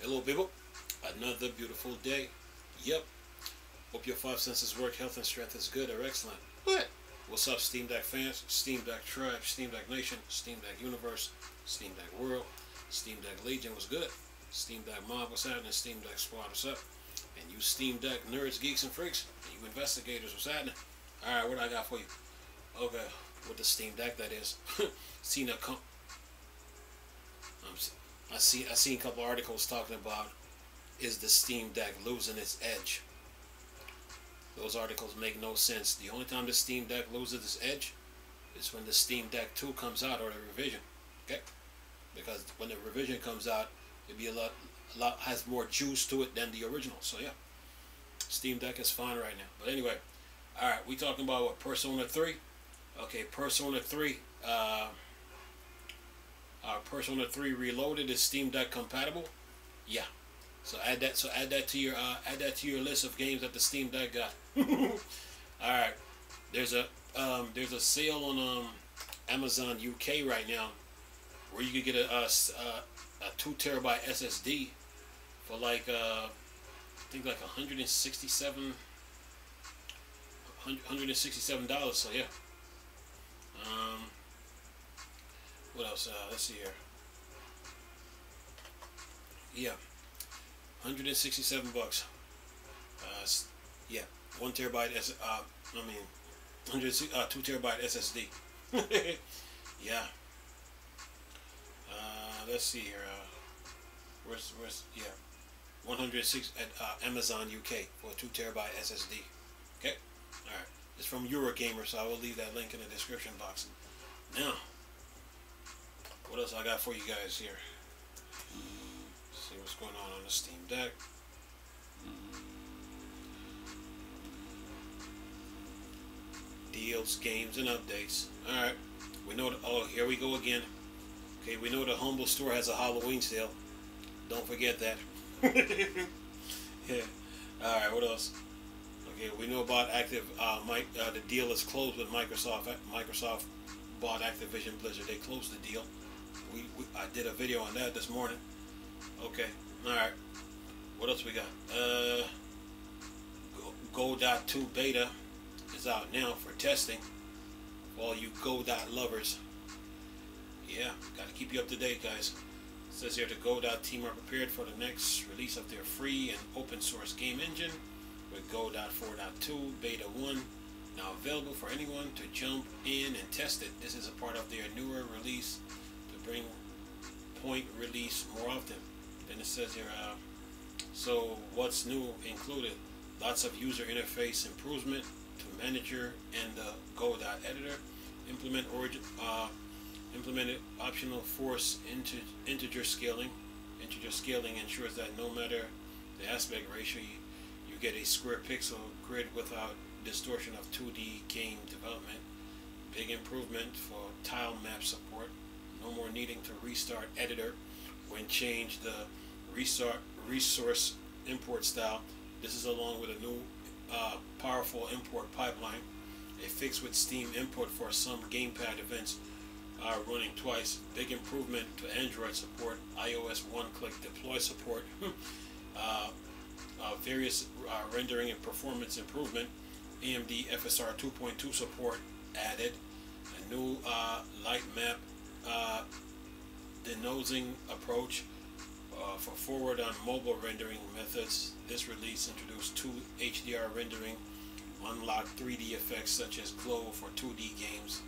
Hello, people. Another beautiful day. Yep. Hope your five senses work. Health and strength is good or excellent. What? What's up, Steam Deck fans? Steam Deck Tribe, Steam Deck Nation, Steam Deck Universe, Steam Deck World, Steam Deck Legion was good. Steam Deck Mob what's happening? Steam Deck Squad what's up? And you Steam Deck nerds, geeks, and freaks, and you investigators what's happening? Alright, what I got for you? Okay, with the Steam Deck that is. Seen a I seen a couple articles talking about, is the Steam Deck losing its edge? Those articles make no sense. The only time the Steam Deck loses its edge is when the Steam Deck 2 comes out, or the revision. Okay? Because when the revision comes out, it'll be a lot has more juice to it than the original. So yeah, Steam Deck is fine right now. But anyway, all right, we talking about what, Persona 3? Okay, Persona 3. Persona 3 Reloaded is Steam Deck compatible. Yeah. So add that. So add that to your list of games that the Steam Deck got. All right. There's a sale on Amazon UK right now, where you could get a 2 terabyte SSD for like I think like $167. So yeah. What else? Let's see here. Yeah, $167. Yeah, 1 terabyte 2 terabyte SSD. Yeah. Let's see here. Where's yeah, 106 at Amazon UK for a 2 terabyte SSD. Okay. All right. It's from Eurogamer, so I will leave that link in the description box. Now, what else I got for you guys here? See what's going on the Steam Deck. Deals, games, and updates. Alright. We know that, oh, here we go again. Okay, we know the Humble Store has a Halloween sale. Don't forget that. Yeah. Alright, what else? Okay, we know about the deal is closed with Microsoft. Microsoft bought Activision Blizzard. They closed the deal. I did a video on that this morning. Okay, alright. What else we got? Go.2 beta is out now for testing for all you Go.dot lovers. Yeah, gotta keep you up to date, guys. It says here the Go.dot team are prepared for the next release of their free and open source game engine with Go.dot 4.2 beta 1 now available for anyone to jump in and test it. This is a part of their newer release to bring point release more often. Then it says here, so what's new included? Lots of user interface improvement to manager and the Go.dot editor. Implemented optional force integer scaling. Integer scaling ensures that no matter the aspect ratio, you get a square pixel grid without distortion of 2D game development. Big improvement for tile map support. No more needing to restart editor when change the resource import style. This is along with a new powerful import pipeline. A fix with Steam input for some gamepad events running twice. Big improvement to Android support. iOS one-click deploy support. Various rendering and performance improvement. AMD FSR 2.2 support added. A new light map denosing approach for forward on mobile rendering methods. This release introduced 2 HDR rendering, unlocked 3D effects such as glow for 2D games.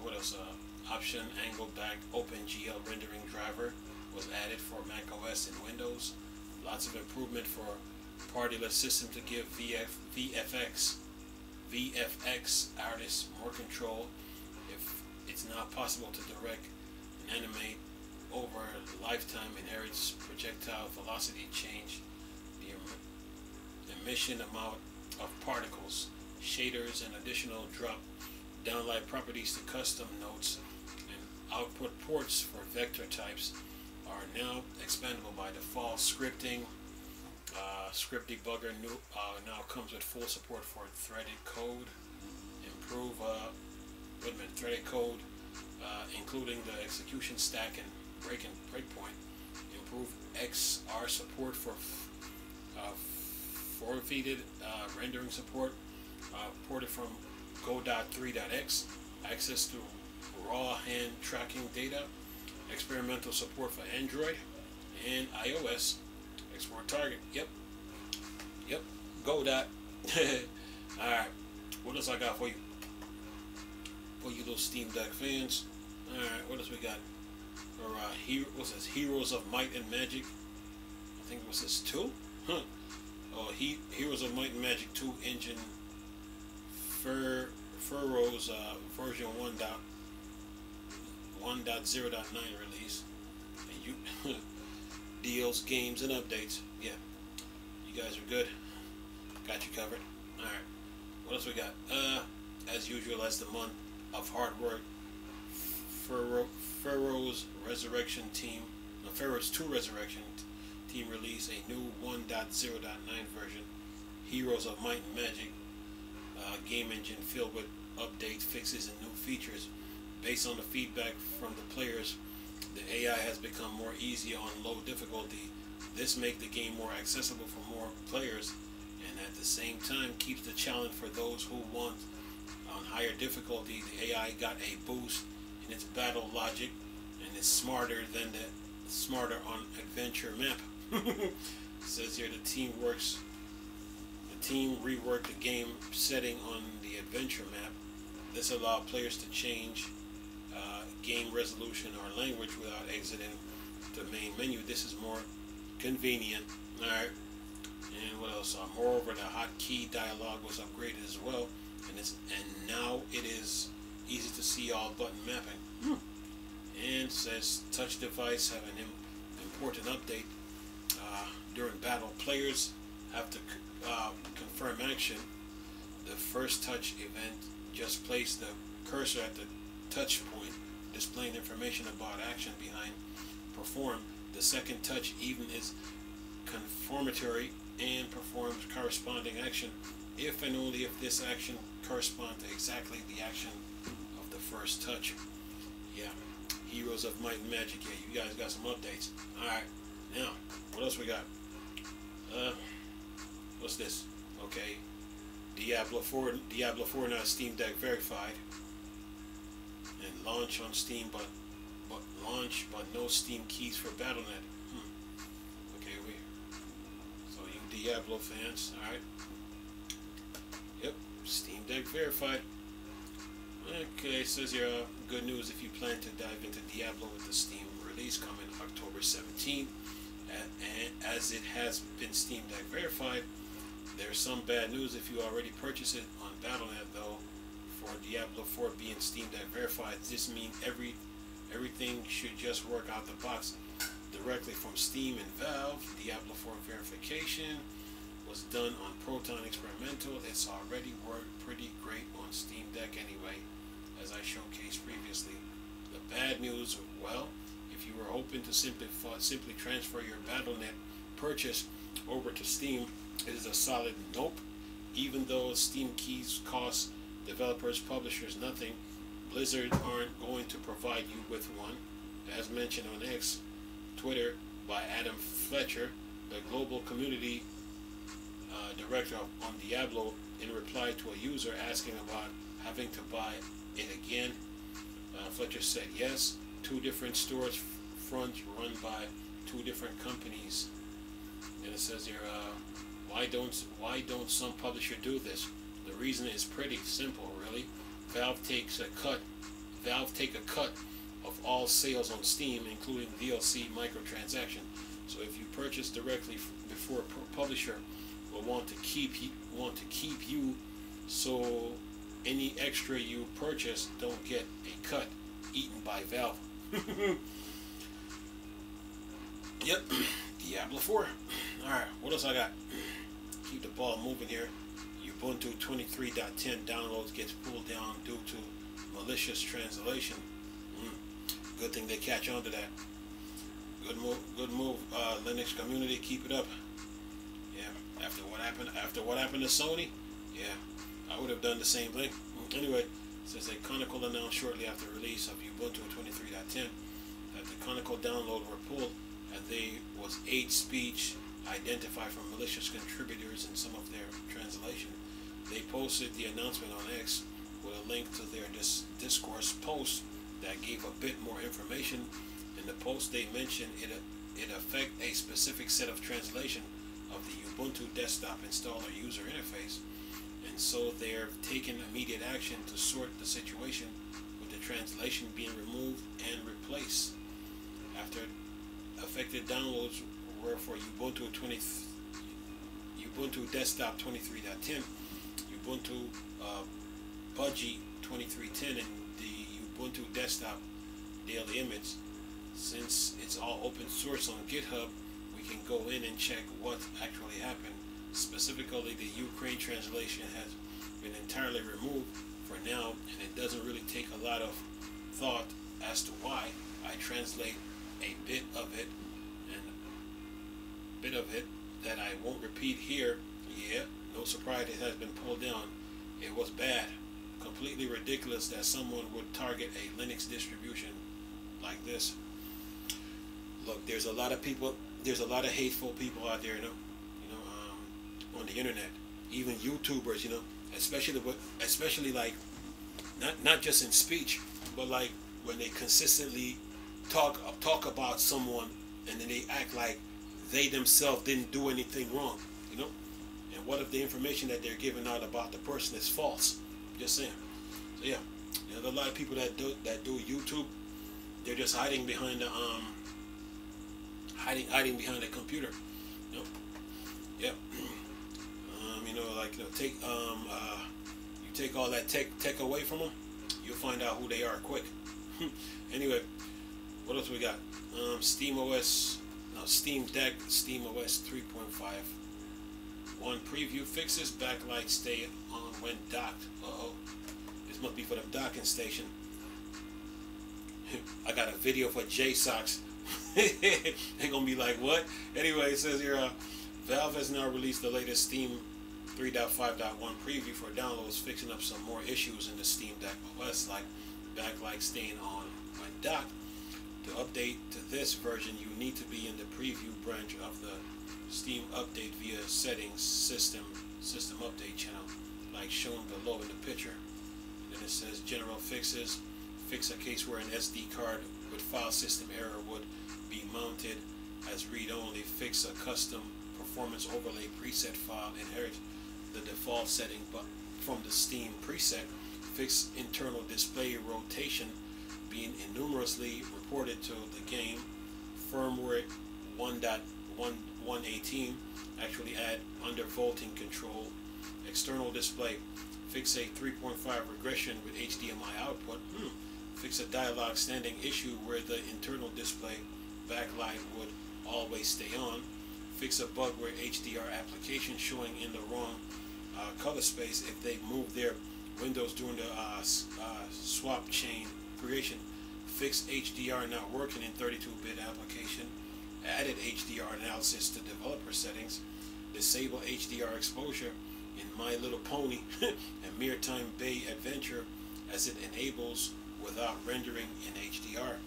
What else? Option angle back OpenGL rendering driver was added for Mac OS and Windows. Lots of improvement for partyless system to give VFX artists more control if it's not possible to direct and animate over lifetime inherits projectile velocity change, the emission amount of particles, shaders, and additional drop downlight properties to custom nodes and output ports for vector types are now expandable by default. Scripting, script debugger now comes with full support for threaded code. Improve threaded code, including the execution stack and breakpoint. improved XR support for forward-feeded rendering support, ported from Go.3.x, access to raw hand tracking data, experimental support for Android and iOS, export target. Yep. Go. Alright, what else I got for you? For you little Steam Deck fans. Alright, what else we got? Or what's this? Heroes of Might and Magic. I think what's this, 2? Huh. Oh, Heroes of Might and Magic 2 engine Furrows version 1.0.9 release. And you deals, games, and updates. Yeah, you guys are good. Got you covered. Alright, what else we got? As usual, as the month of hard work, Pharaoh's Resurrection Team, Pharaoh's 2 Resurrection Team release a new 1.0.9 version, Heroes of Might and Magic game engine filled with updates, fixes, and new features. Based on the feedback from the players, the AI has become more easy on low difficulty. This makes the game more accessible for more players, and at the same time keeps the challenge for those who want on higher difficulty. The AI got a boost in its battle logic and is smarter on adventure map. It says here the team reworked the game setting on the adventure map. This allowed players to change game resolution or language without exiting the main menu. This is more convenient. Alright, and what else? Moreover, the hotkey dialog was upgraded as well, and now it is easy to see all button mapping. And says touch device have an important update. During battle, players have to confirm action. The first touch event just place the cursor at the touch point, displaying information about action behind perform. The second touch even is confirmatory and performs corresponding action if and only if this action corresponds to exactly the action of the first touch. Yeah, Heroes of Might and Magic. Yeah, you guys got some updates. Alright, now, what else we got? What's this? Okay, Diablo 4 now Steam Deck verified. And launch on Steam, but no Steam keys for Battle.net. Okay, so you Diablo fans, alright. Yep, Steam Deck verified. Okay, it says here, good news if you plan to dive into Diablo with the Steam release coming October 17th. And as it has been Steam Deck verified, there's some bad news if you already purchased it on Battle.net though. For Diablo 4 being Steam Deck verified, this means everything should just work out the box directly from Steam and Valve. Diablo 4 verification was done on Proton Experimental. It's already worked pretty great on Steam Deck anyway, as I showcased previously. The bad news, well, if you were hoping to simply transfer your Battle.net purchase over to Steam, it is a solid nope. Even though Steam keys cost developers, publishers nothing, Blizzard aren't going to provide you with one. As mentioned on X, Twitter, by Adam Fletcher, the global community director on Diablo, in reply to a user asking about having to buy it again, Fletcher said yes. 2 different storage fronts run by 2 different companies. And it says here, why don't some publisher do this? The reason is pretty simple, really. Valve take a cut of all sales on Steam, including DLC microtransaction. So if you purchase directly before a publisher will want to keep you, so any extra you purchase don't get a cut eaten by Valve. Yep, Diablo 4. Alright, what else I got? Keep the ball moving here. Ubuntu 23.10 downloads gets pulled down due to malicious translation. Good thing they catch on to that. Good move, Linux community, keep it up. Yeah, after what happened to Sony, yeah, I would have done the same thing. Anyway, it says a Chronicle announced shortly after release of Ubuntu 23.10 that the Chronicle download were pulled and there was hate speech identified from malicious contributors in some of their translation. They posted the announcement on X with a link to their discourse post that gave a bit more information. In the post, they mentioned it affect a specific set of translation of the Ubuntu desktop installer user interface, and so they're taking immediate action to sort the situation with the translation being removed and replaced. After affected downloads were for Ubuntu Desktop 23.10, Ubuntu Budgie 23.10, and the Ubuntu Desktop Daily Image. Since it's all open source on GitHub, we can go in and check what actually happened. Specifically, the Ukraine translation has been entirely removed for now, and it doesn't really take a lot of thought as to why. I translate a bit of it that I won't repeat here. Yeah, no surprise it has been pulled down. It was bad. Completely ridiculous that someone would target a Linux distribution like this. Look, there's a lot of people, there's a lot of hateful people out there, on the internet, even YouTubers, especially like, not just in speech, but like when they consistently talk about someone, and then they act like they themselves didn't do anything wrong, and what if the information that they're giving out about the person is false? Just saying. So yeah, there's a lot of people that do YouTube. They're just hiding behind the hiding behind the computer. Yep. You take all that tech away from them, you'll find out who they are quick. Anyway, what else we got? Steam Deck, Steam OS 3.5. One preview fixes backlight stay on when docked. This must be for the docking station. I got a video for JSOX. They're gonna be like, what? Anyway, it says here, Valve has now released the latest Steam 3.5.1 preview for downloads, fixing up some more issues in the Steam Deck OS, like backlight staying on when docked. To update to this version, you need to be in the preview branch of the Steam Update via Settings, System Update channel, like shown below in the picture. And then it says General Fixes. Fix a case where an SD card with file system error would be mounted as read-only. Fix a custom performance overlay preset file. Inherit the default setting but from the Steam preset. Fix internal display rotation being enumerously reported to the game. Firmware 1.118 actually add undervolting control. External display. Fix a 3.5 regression with HDMI output. Fix a dialog standing issue where the internal display backlight would always stay on. Fix a bug where HDR application showing in the wrong color space if they move their windows during the swap chain creation. Fix HDR not working in 32-bit application. Added HDR analysis to developer settings. Disable HDR exposure in My Little Pony and Maritime Bay Adventure as it enables without rendering in HDR.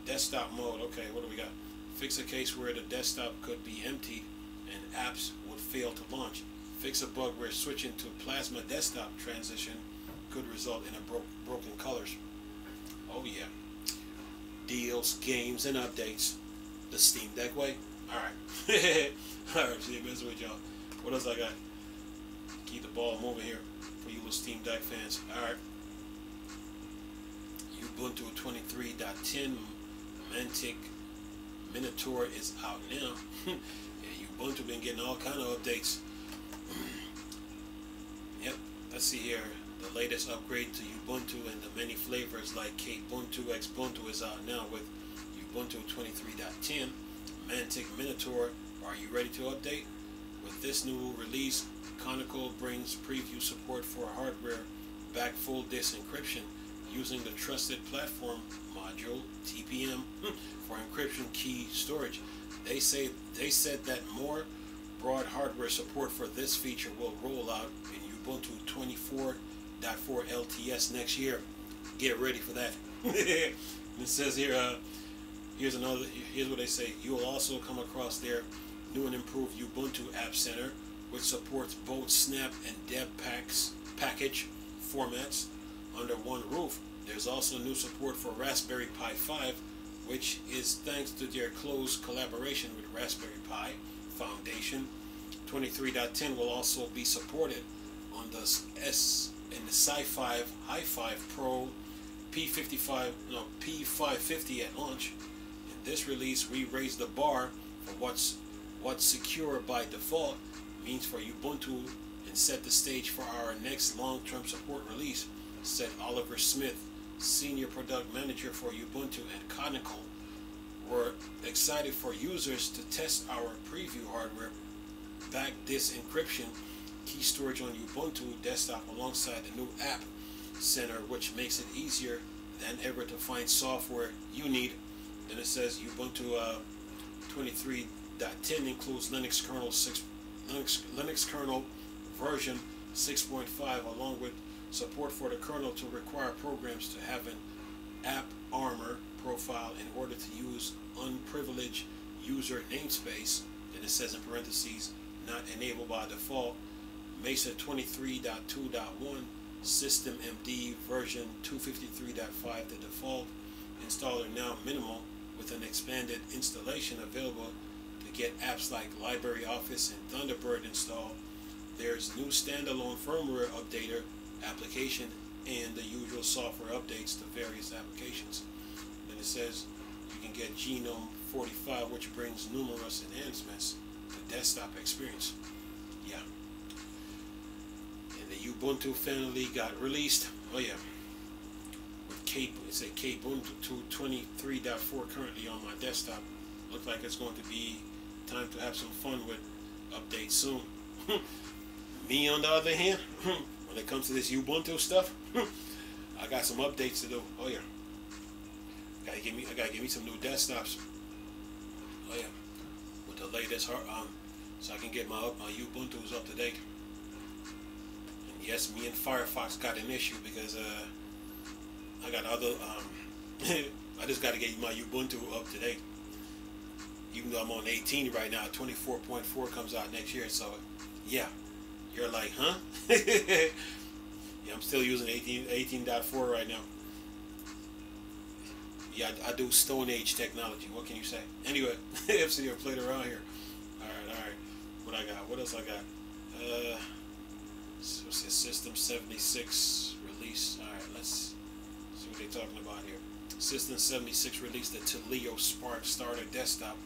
Desktop mode. Okay, what do we got? Fix a case where the desktop could be emptied and apps would fail to launch. Fix a bug where switching to Plasma Desktop transition could result in a broken colors. Oh yeah. Deals, games, and updates. The Steam Deck way. Alright. Alright, see you messing with y'all. What else I got? Keep the ball moving here for you little Steam Deck fans. Alright. Ubuntu 23.10 Mantic Minotaur is out now. Yeah, Ubuntu been getting all kind of updates. Yep, let's see here. The latest upgrade to Ubuntu and the many flavors like Kubuntu, Xbuntu is out now with Ubuntu 23.10 Mantic Minotaur. Are you ready to update? With this new release, Conical brings preview support for hardware back full disk encryption using the Trusted Platform module TPM for encryption key storage. They said that more broad hardware support for this feature will roll out in Ubuntu 24.4 LTS next year. Get ready for that. It says here, Here's what they say. You will also come across their new and improved Ubuntu App Center, which supports both Snap and Deb package formats under one roof. There's also new support for Raspberry Pi 5, which is thanks to their close collaboration with Raspberry Pi Foundation. 23.10 will also be supported on the Sci-Fi Hi-Fi Pro P550 at launch. In this release, we raised the bar for what's secure by default means for Ubuntu and set the stage for our next long-term support release, said Oliver Smith, Senior Product Manager for Ubuntu at Conical. We're excited for users to test our preview hardware, back disk encryption, key storage on Ubuntu desktop alongside the new App Center, which makes it easier than ever to find software you need. Then it says Ubuntu 23.10 includes Linux kernel version 6.5 along with support for the kernel to require programs to have an AppArmor profile in order to use unprivileged user namespace. Then it says in parentheses, not enabled by default. Mesa 23.2.1 System MD version 253.5. The default installer now minimal with an expanded installation available to get apps like Library Office and Thunderbird installed. There's new standalone firmware updater application and the usual software updates to various applications. Then it says you can get Genome 45, which brings numerous enhancements to desktop experience. Yeah. And the Ubuntu family got released. Oh yeah. With Kubuntu 23.4 currently on my desktop. Looks like it's going to be time to have some fun with updates soon. Me on the other hand, when it comes to this Ubuntu stuff, I got some updates to do. Oh yeah. I gotta give me some new desktops. Oh yeah. With the latest so I can get my Ubuntu's up to date. And yes, me and Firefox got an issue because I got other I just gotta get my Ubuntu up to date. Even though I'm on 18 right now, 24.4 comes out next year, so yeah. You're like, huh? Yeah, I'm still using 18.4 right now. Yeah, I do Stone Age technology. What can you say? Anyway, FC, I've played around here. Alright. What I got? What else I got? What's this? System 76 release. Alright, let's see what they're talking about here. System 76 released the Taleo Spark Starter Desktop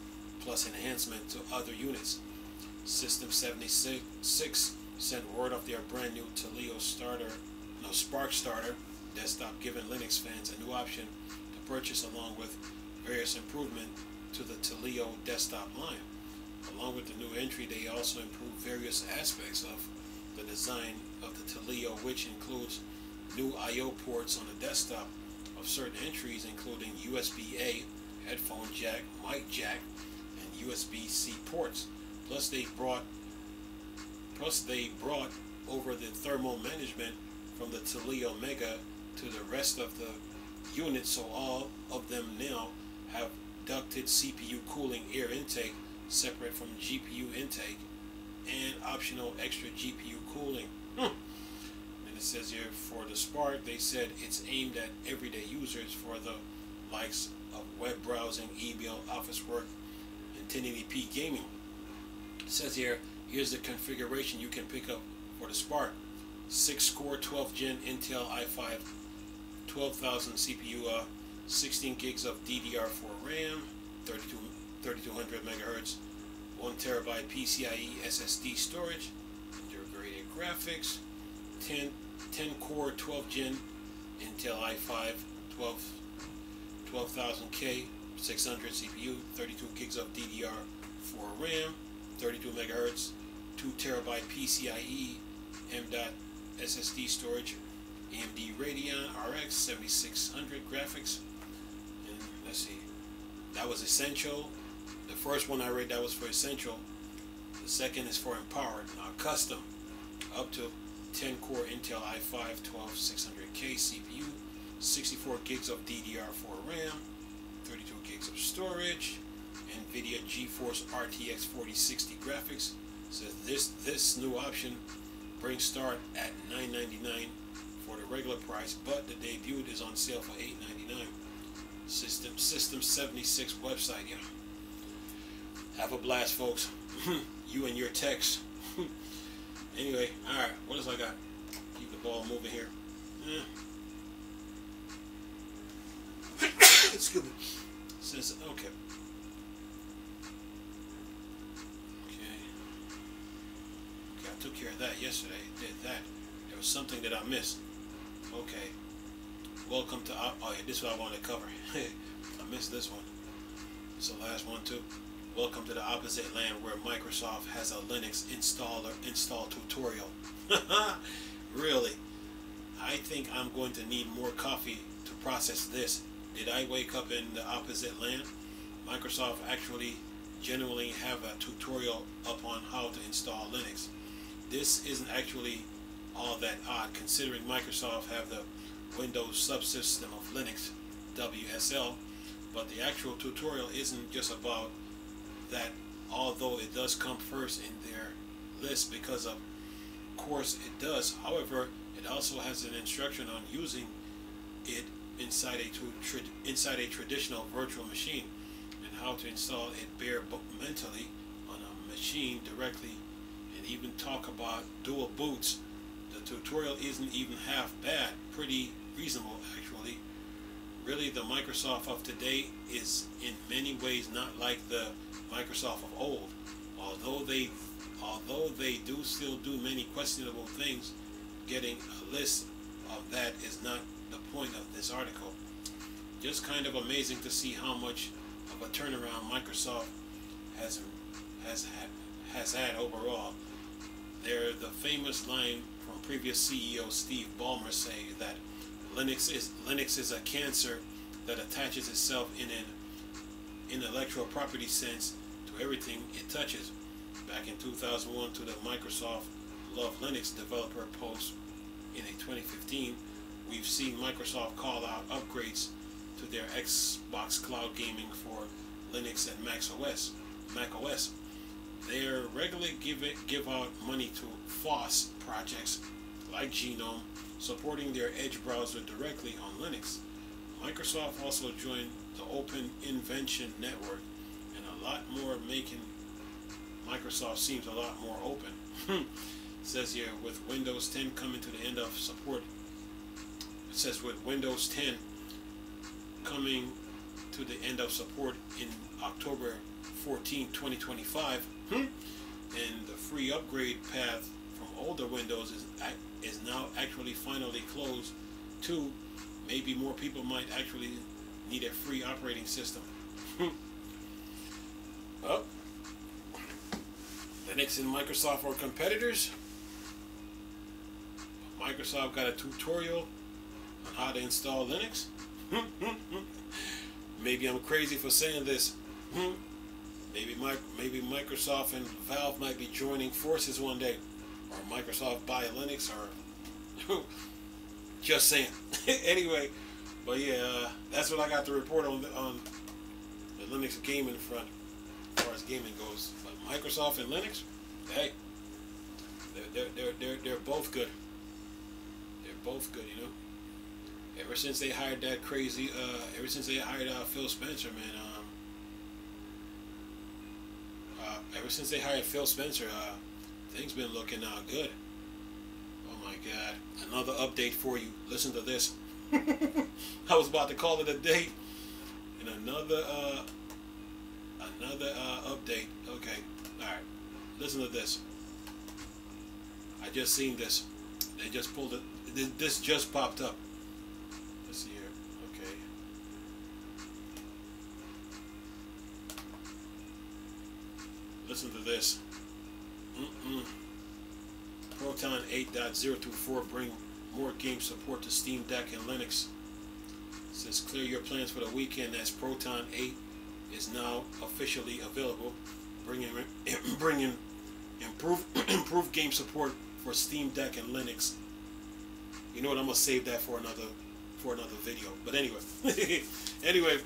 plus enhancement to other units. System 76 sent word of their brand new Taleo Spark Starter desktop, giving Linux fans a new option to purchase along with various improvements to the Taleo desktop line. Along with the new entry, they also improved various aspects of the design of the Taleo, which includes new I/O ports on the desktop of certain entries, including USB-A, headphone jack, mic jack, and USB-C ports. Plus they brought over the thermal management from the Taleo Mega to the rest of the unit, so all of them now have ducted CPU cooling air intake separate from GPU intake and optional extra GPU cooling. And it says here for the Spark, they said it's aimed at everyday users for the likes of web browsing, email, office work, and 1080p gaming. It says here, here's the configuration you can pick up for the Spark. 6-core 12 Gen Intel i5 12,000 CPU, 16 gigs of DDR4 RAM, 3200 megahertz, 1 terabyte PCIe SSD storage, integrated graphics, 10 core 12 Gen Intel i5 12,000K 600 CPU, 32 gigs of DDR4 RAM, 32 megahertz, 2 terabyte PCIe M.2 SSD storage, AMD Radeon RX 7600 graphics. And let's see, that was essential. The first one I read, that was for essential. The second is for empowered. Now custom, up to 10 core Intel i5 12600K CPU, 64 gigs of DDR4 RAM, 32 gigs of storage, NVIDIA GeForce RTX 4060 graphics. Says this new option brings start at $9.99 for the regular price, but the debut is on sale for $8.99. System 76 website. Yeah. Have a blast, folks. You and your techs. Anyway, alright, what else I got? Keep the ball moving here. Excuse me. Says, okay. Okay, I took care of that yesterday. Did that. There was something that I missed. Okay. Welcome to, oh yeah, this is what I wanted to cover. I missed this one. It's the last one too. Welcome to the opposite land where Microsoft has a Linux install tutorial. Really? I think I'm going to need more coffee to process this. Did I wake up in the opposite land? Microsoft actually genuinely have a tutorial up on how to install Linux. This isn't actually all that odd considering Microsoft have the Windows subsystem of Linux, WSL, but the actual tutorial isn't just about that, although it does come first in their list because of course it does. However, it also has an instruction on using it inside a traditional virtual machine and how to install it bare mentally on a machine directly, and even talk about dual boots. The tutorial isn't even half bad, pretty reasonable actually. Really, the Microsoft of today is in many ways not like the Microsoft of old, although they do still do many questionable things. Getting a list of that is not the point of this article. Just kind of amazing to see how much of a turnaround Microsoft has had overall. They're the famous line from previous CEO Steve Ballmer saying that Linux is a cancer that attaches itself in an intellectual property sense to everything it touches. Back in 2001 to the Microsoft Love Linux developer post in a 2015, we've seen Microsoft call out upgrades to their Xbox Cloud Gaming for Linux and Mac OS. They regularly give out money to FOSS projects like GNOME, supporting their Edge browser directly on Linux. Microsoft also joined the Open Invention Network, and a lot more, making Microsoft seems a lot more open. It says here, with Windows 10 coming to the end of support, it says with Windows 10 coming to the end of support in October 14, 2025, and the free upgrade path from older Windows is now actually finally closed too. Maybe more people might actually need a free operating system. Well, Linux and Microsoft are competitors. Microsoft got a tutorial on how to install Linux. Maybe I'm crazy for saying this. Maybe Microsoft and Valve might be joining forces one day, or Microsoft buy Linux, or just saying. Anyway, but yeah, that's what I got to report on the Linux gaming front, as far as gaming goes. But Microsoft and Linux, hey, they're both good. They're both good, you know. Ever since they hired that crazy, Phil Spencer, man. Ever since they hired Phil Spencer, things been looking good. Oh my God! Another update for you. Listen to this. I was about to call it a day, and another update. Okay, all right. Listen to this. I just seen this. They just pulled it. This just popped up. Let's see here. Okay. Listen to this. Proton 8.024 bring more game support to Steam Deck and Linux. It says clear your plans for the weekend as Proton 8 is now officially available, bringing improved game support for Steam Deck and Linux. You know what? I'm gonna save that for another video. But anyway,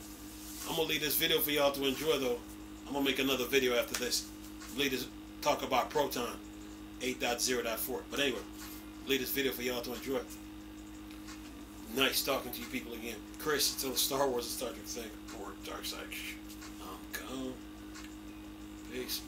I'm gonna leave this video for y'all to enjoy though. I'm gonna make another video after this. Leave this talk about Proton 8.0.4. But anyway, leave this video for y'all to enjoy. Nice talking to you people again. Chris, until the Star Wars and Star Trek thing, or Dark Side. I'm gone. Peace.